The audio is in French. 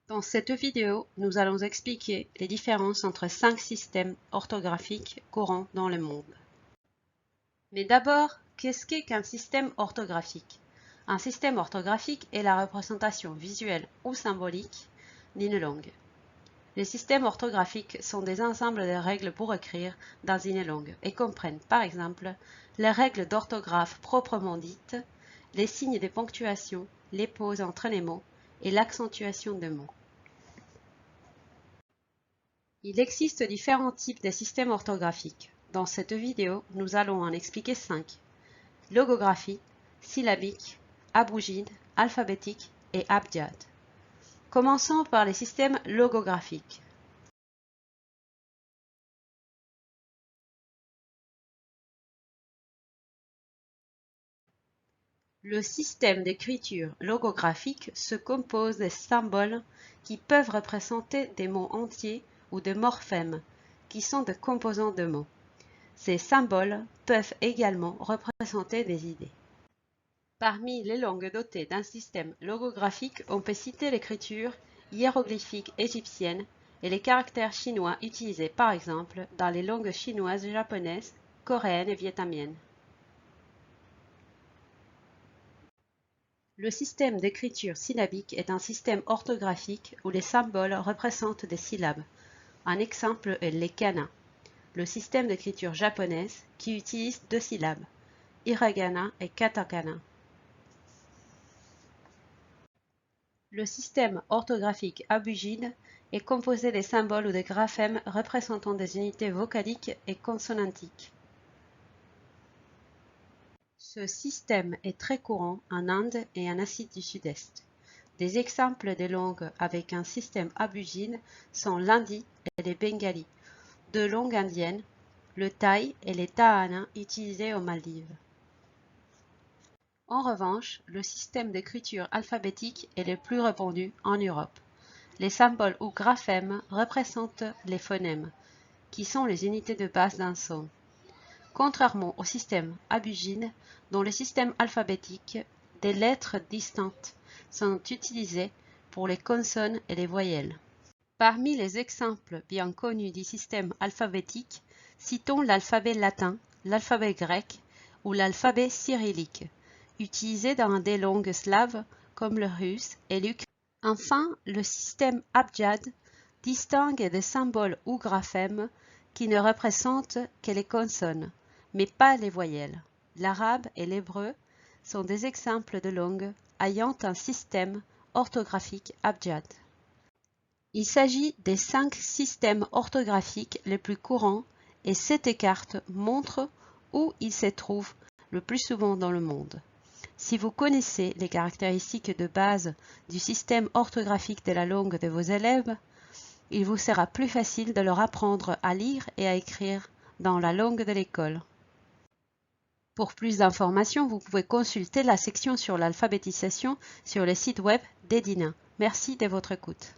Dans cette vidéo, nous allons expliquer les différences entre 5 systèmes orthographiques courants dans le monde. Mais d'abord, qu'est-ce qu'un système orthographique? Un système orthographique est la représentation visuelle ou symbolique d'une langue. Les systèmes orthographiques sont des ensembles de règles pour écrire dans une langue et comprennent par exemple les règles d'orthographe proprement dites, les signes de ponctuation, les pauses entre les mots et l'accentuation de mots. Il existe différents types de systèmes orthographiques. Dans cette vidéo, nous allons en expliquer 5. Logographie, syllabique, abugide, alphabétique et abjad. Commençons par les systèmes logographiques. Le système d'écriture logographique se compose des symboles qui peuvent représenter des mots entiers ou des morphèmes, qui sont des composants de mots. Ces symboles peuvent également représenter des idées. Parmi les langues dotées d'un système logographique, on peut citer l'écriture hiéroglyphique égyptienne et les caractères chinois utilisés par exemple dans les langues chinoises, japonaises, coréennes et vietnamiennes. Le système d'écriture syllabique est un système orthographique où les symboles représentent des syllabes. Un exemple est les kana, le système d'écriture japonaise qui utilise 2 syllabes, hiragana et katakana. Le système orthographique abugide est composé des symboles ou des graphèmes représentant des unités vocaliques et consonantiques. Ce système est très courant en Inde et en Asie du Sud-Est. Des exemples de langues avec un système abugide sont l'hindi et les bengalis, 2 langues indiennes, le thaï et les tahana utilisés aux Maldives. En revanche, le système d'écriture alphabétique est le plus répandu en Europe. Les symboles ou graphèmes représentent les phonèmes, qui sont les unités de base d'un son. Contrairement au système abugide, dans le système alphabétique, des lettres distinctes sont utilisées pour les consonnes et les voyelles. Parmi les exemples bien connus du système alphabétique, citons l'alphabet latin, l'alphabet grec ou l'alphabet cyrillique, utilisés dans des langues slaves comme le russe et l'ukrainien. Enfin, le système abjad distingue des symboles ou graphèmes qui ne représentent que les consonnes, mais pas les voyelles. L'arabe et l'hébreu sont des exemples de langues ayant un système orthographique abjad. Il s'agit des 5 systèmes orthographiques les plus courants et cette carte montre où ils se trouvent le plus souvent dans le monde. Si vous connaissez les caractéristiques de base du système orthographique de la langue de vos élèves, il vous sera plus facile de leur apprendre à lire et à écrire dans la langue de l'école. Pour plus d'informations, vous pouvez consulter la section sur l'alphabétisation sur le site web d'Edina. Merci de votre écoute.